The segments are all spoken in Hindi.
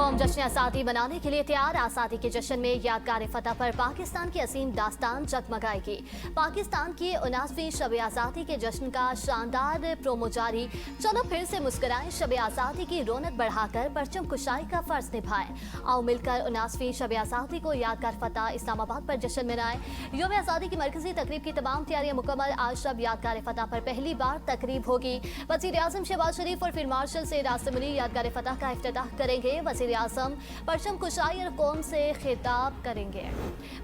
कौम जश्न आज़ादी मनाने के लिए तैयार। आज़ादी के जश्न में यादगार फतह पर पाकिस्तान की असीम दास्तान जगमगाएगी। पाकिस्तान की 79वीं शब आज़ादी के जश्न का शानदार प्रोमो जारी। चलो फिर से मुस्कुराएं, शब आज़ादी की रौनक बढ़ाकर परचम कुशाई का फर्ज निभाएं। आओ मिलकर 79वीं शब आज़ादी को यादगार फतह इस्लामाबाद पर जश्न मनाएं। यौम आज़ादी की मरकजी तकरीब की तमाम तैयारियां मुकम्मल। आज शब यादगार फतह पर पहली बार तकरीब होगी। वज़ीर आज़म शहबाज शरीफ और फील्ड मार्शल सैयद आसिम मुनीर यादगार फतह का इफ्तिताह करेंगे। वज़ीर आज़म परचम कुशाई और कौम से खिताब करेंगे।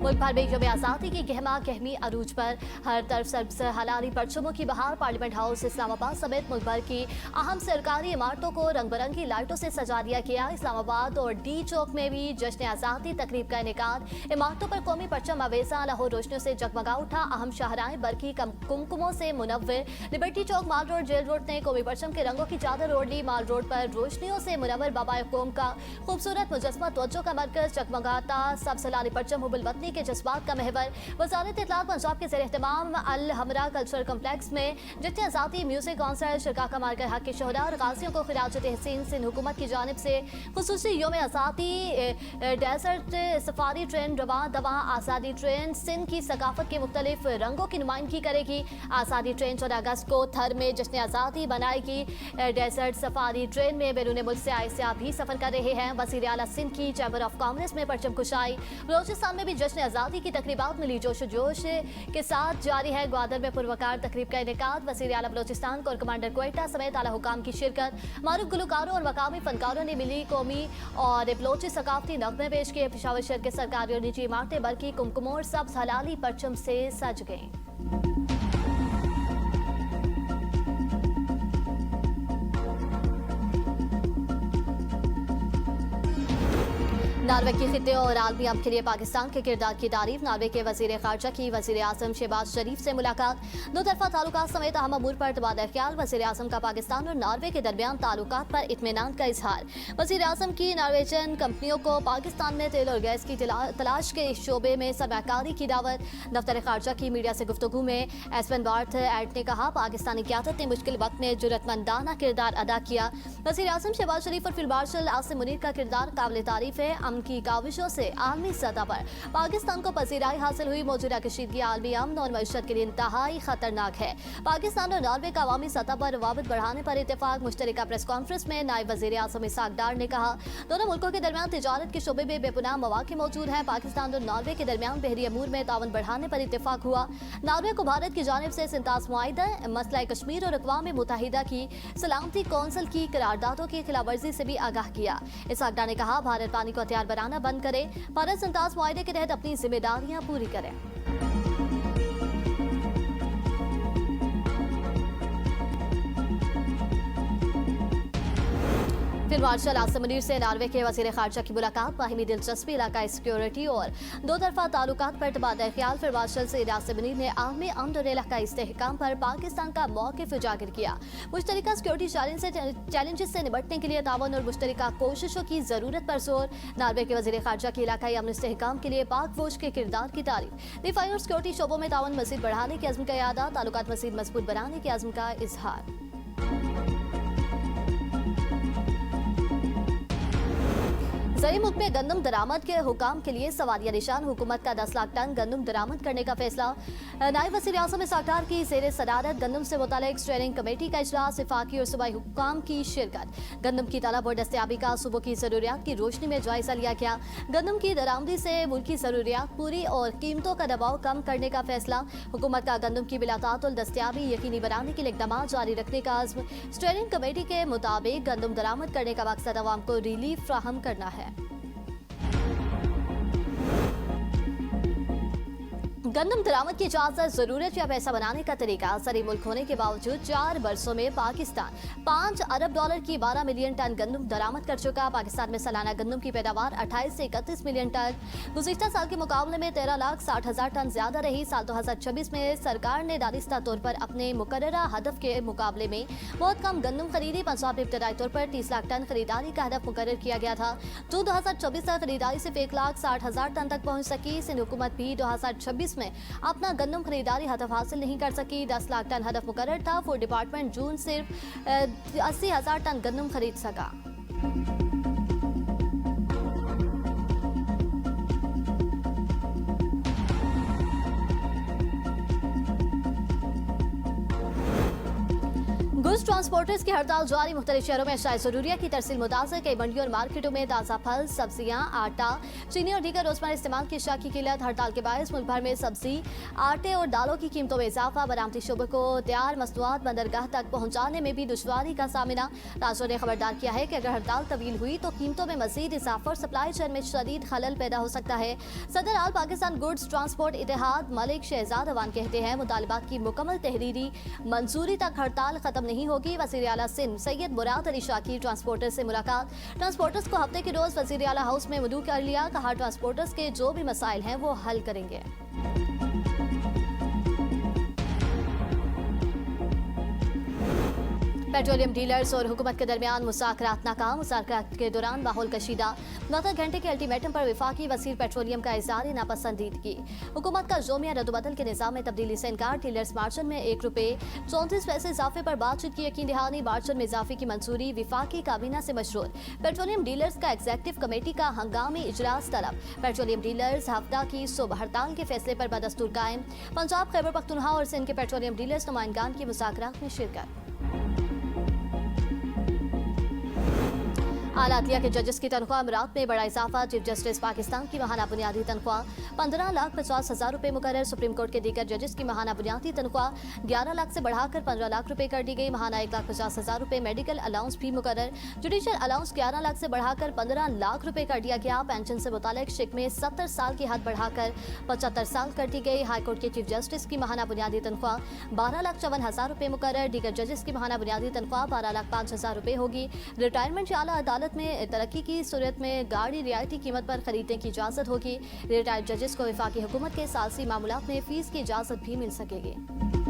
मुल्क भर में यौम आज़ादी की गहमा गहमी अरूज पर, हर तरफ सब्ज़ हलाली परचमों की बहार। पार्लियामेंट हाउस इस्लामाबाद समेत मुल्क भर की अहम सरकारी इमारतों को रंग बिरंगी लाइटों से सजा दिया गया। इस्लामाबाद और डी चौक में भी जश्न आज़ादी तकरीब का इनेकाद। इमारतों पर कौमी परचम अवेजा लहो रोशनियों से जगमगा उठा। अहम शाहराएं बरकी कुमकुमों से मुनव्वर। लिबर्टी चौक, माल रोड, जेल रोड ने कौमी परचम के रंगों की चादर ओढ़ ली। माल रोड पर रोशनियों से मुनव्वर बाबा कौम का खूबसूरत मुजस्मा तवज्जो का मरकज जगमगाता। सब सलाली परचम हुबुल वतनी के जज्बात का महवर। वज़ारत इत्तलात पंजाब के ज़ेर एहतमाम अल हमरा कल्चरल कम्प्लेक्स में जश्न आज़ादी म्यूजिक कॉन्सर्ट शिरका का मारकर हक के शोहदा और गाजियों को खिराज तहसीन सिंध हुकूमत की जानिब से खुसूसी यौम आज़ादी डेजर्ट सफारी ट्रेन रवा दवा। आज़ादी ट्रेन सिंध की सकाफत के मुख्तलिफ रंगों की नुमाइंदगी करेगी। आज़ादी ट्रेन 14 अगस्त को थर में जश्न आज़ादी बनाएगी। डेजर्ट सफारी ट्रेन में बैरून मुल्क से आए सियाह भी सफर कर रहे हैं। वज़ीर आला सिंध की चैम्बर ऑफ कॉमर्स में परचम कुशाई। बलोचिस्तान में भी जश्न आज़ादी की तकरीबात मिली जोश के साथ जारी है। ग्वादर में पुरवकार तकरीब का इनेकाद। वज़ीर आला बलोचिस्तान और कमांडर क्वेटा समेत आला हुकाम की शिरकत। मारूफ गुलकारों और मकामी फनकारों ने मिली कौमी और बलोची सकाफती नगमे पेश किए। पेशावर शहर के सरकारी और निजी इमारतें बल्कि कुमकुम और सब्ज़ हलाली परचम से सज गईं। नार्वे की खिते और आलमी अमन के लिए पाकिस्तान के किरदार की तारीफ। नार्वे के वज़ीर ख़ारजा की वज़ीर आज़म शहबाज शरीफ से मुलाकात। दो तरफा ताल्लुकात समेत अहम अमूर पर तबादला ख्याल। वज़ीर आज़म का पाकिस्तान और नार्वे के दरमियान ताल्लुकात पर इत्मीनान का इजहार। वज़ीर आज़म की नार्वेजन कंपनियों को पाकिस्तान में तेल और गैस की तलाश के शोबे में सरमाकारी की दावत। दफ्तर ख़ारजा की मीडिया से गुफ्तगू में एस्पेन बार्थ एट ने कहा, पाकिस्तानी क़यादत ने मुश्किल वक्त में जुर्रतमंदाना किरदार अदा किया। वज़ीर आज़म शहबाज शरीफ और फील्ड मार्शल आसिम मुनीर का किरदार काबिल तारीफ है। की काविशों से आलमी सतह पर पाकिस्तान को पजीराई हासिल हुई। मौजूदा कशीदगी आलमी अमन और मईशत के लिए इंतहाई खतरनाक है। पाकिस्तान और नार्वे का अवामी सतह पर रवाबित बढ़ाने पर इत्तेफाक। मुश्तरका प्रेस कॉन्फ्रेंस में नायब वज़ीर आज़म इसहाक डार ने कहा, दोनों मुल्कों के दरमियान तिजारत के शोबे में बेपुनाह मौके मौजूद हैं। पाकिस्तान और नार्वे के दरमियान बहरी अमूर में तावन बढ़ाने पर इत्तेफाक हुआ। नार्वे को भारत की जानिब से सिंतास मुआहिदा, मसला कश्मीर और अक़वाम मुत्तहिदा की सलामती कौंसिल की करारदादों की खिलाफवर्जी से भी आगाह किया। इसहाक डार ने कहा, भारत पानी को हथियार बनाना बंद करे, भारत सिंतास मुआहिदे के तहत अपनी जिम्मेदारियां पूरी करे। फील्ड मार्शल आसिम मुनीर से नार्वे के वज़ीर ख़ारजा की मुलाकात। बाहिमी दिलचस्पी, इलाकाई सिक्योरिटी और दो तरफा ताल्लुकात पर तबादला ख्याल। फील्ड मार्शल सैयद आसिम मुनीर ने आलमी अमन और इलाकाई इस्तेहकाम पर पाकिस्तान का मौक़िफ़ उजागर किया। मुश्तरका सिक्योरिटी चैलेंजेस से निपटने के लिए तावन और मुश्तरका कोशिशों की ज़रूरत पर जोर। नार्वे के वज़ीर ख़ारजा की इलाकाई अमन इस्तेहकाम के लिए पाक फौज के किरदार की तारीफ। दिफाई और सिक्योरिटी शोबों में तावन मज़ीद बढ़ाने के अज़्म का यादा। ताल्लुकात मज़ीद मजबूत बनाने के अज़्म का इजहार। ज़री मुल्क में गंदम दरामद के हुकाम के लिए सवालिया निशान। हुकूमत का 10 लाख टन गंदम दरामद करने का फैसला। नायब वज़ीर आज़म इसहाक डार की ज़ेर सदारत गंदम से मुतालिक स्टीयरिंग कमेटी का इजलास। वफाकी और सूबाई हुक्काम की शिरकत। गंदम की तलब और दस्तयाबी का सूबों की ज़रूरियात की रोशनी में जायजा लिया गया। गंदम की दरामदी से मुल्की ज़रूरियात पूरी और कीमतों का दबाव कम करने का फैसला। हुकूमत का गंदम की बिलातातुल दस्तयाबी यकीनी बनाने के लिए इक़दाम जारी रखने का अज़्म। स्टीयरिंग कमेटी के मुताबिक गंदम दरामद करने का मकसद अवाम को रिलीफ फ्राहम करना है। गंदम दरामद की इजाजत, जरूरत या पैसा बनाने का तरीका। ज़री मुल्क होने के बावजूद 4 बरसों में पाकिस्तान 5 अरब डॉलर की 12 मिलियन टन गंदम दरामद कर चुका। पाकिस्तान में सालाना गंदम की पैदावार 28 से 31 मिलियन टन गुज़िश्ता साल के मुकाबले में 13,60,000 टन ज्यादा रही। साल 2026 में सरकार ने दानिस्ता तौर पर अपने मुकर्ररा हदफ के मुकाबले में बहुत कम गंदम खरीदी। पंजाब में इब्तदाई तौर पर 30 लाख टन खरीदारी का हदफ मुकर्रर किया गया था। जो 2024 तक खरीदारी सिर्फ 1,60,000 टन तक पहुँच सकी। सिंध हुकूमत भी 2026 में अपना गंदम खरीदारी हदफ हासिल नहीं कर सकी। 10 लाख टन हदफ मुकर्रर था। फूड डिपार्टमेंट जून सिर्फ 80,000 टन गंदम खरीद सका। गुड्स ट्रांसपोर्टर्स की हड़ताल जारी। मुख्तलिफ शहरों में अशाए ज़रूरिया की तरसील मुतासर। कई मंडियों और मार्केटों में ताज़ा फल, सब्जियां, आटा, चीनी और दीगर रोजमर्रा इस्तेमाल की अशिया की किल्लत। हड़ताल के बायस मुल्क भर में सब्जी, आटे और दालों की कीमतों में इजाफा। बरामदी शुबे को तैयार मसनूआत बंदरगाह तक पहुँचाने में भी दुश्वारी का सामना। राजों ने खबरदार किया है कि अगर हड़ताल तवील हुई तो कीमतों में मजीद इजाफा और सप्लाई चेन में शदीद खलल पैदा हो सकता है। सदर आल पाकिस्तान गुड्स ट्रांसपोर्ट इत्तेहाद मलिक शहजाद अवान कहते हैं, मुतालबात की मुकम्मल तहरीरी मंजूरी तक हड़ताल खत्म नहीं होगी। वज़ीर आला सिंध सैयद मुराद अली शाह की ट्रांसपोर्टर से मुलाकात। ट्रांसपोर्टर्स को हफ्ते के रोज वज़ीर आला हाउस में मदऊ कर लिया। कहा ट्रांसपोर्टर्स के जो भी मसाइल हैं वो हल करेंगे। पेट्रोलियम डीलर्स और हुकूमत के दरमियान मुज़ाकरात नाकाम। मुज़ाकरात के दौरान माहौल कशीदा। 9 घंटे के अल्टीमेटम पर वफाकी वज़ीर पेट्रोलियम का इज़हार नापसंदीदगी। हुकूमत का जोमिया रद्दबदल के निज़ाम में तब्दीली से इनकार। डीलर्स मार्जिन में ₹1.34 इजाफे पर बातचीत की यकीन दहानी। मार्जिन में इजाफे की मंजूरी वफाकी काबीना से मशरूत। पेट्रोलियम डीलर्स का एग्जेक्टिव कमेटी का हंगामी इजलास तलब। पेट्रोलियम डीलर्स हफ्ता की सुबह हड़ताल के फैसले पर बदस्तूर कायम। पंजाब, खैबर पख्तूनख्वा और सिंध के पेट्रोलियम डीलर्स नुमाइंदान की मुज़ाकरात में शिरकत। आलातिया के जजेस की तनख्वाह अमरात में बड़ा इजाफा। चीफ जस्टिस पाकिस्तान की माहाना बुनियादी तनख्वाह 15,50,000 रुपये मुकर्रर। सुप्रीम कोर्ट के दीगर जजेस की माहाना बुनियादी तनख्वाह 11 लाख से बढ़ाकर 15 लाख रुपये कर दी गई। माहाना 1,50,000 रुपये मेडिकल अलाउंस भी मुकर्रर। जुडिशल अलाउंस 11 लाख से बढ़ाकर 15 लाख रुपये कर दिया गया। पेंशन से मुतालिक शिक में 70 साल की हद बढ़ाकर 75 साल कर दी गई। हाईकोर्ट के चीफ जस्टिस की माहाना बुनियादी तनख्वाह 12,54,000 रुपये मुकर्रर। दीगर जजेस की माहाना बुनियादी तनख्वाह 12,05,000 रुपये होगी। रिटायरमेंट या आला अदालत में तरक्की की सूरत में गाड़ी रियायती कीमत पर खरीदने की इजाजत होगी। रिटायर्ड जजेस को वफाकी हुकूमत के सालसी मामलात में फीस की इजाजत भी मिल सकेगी।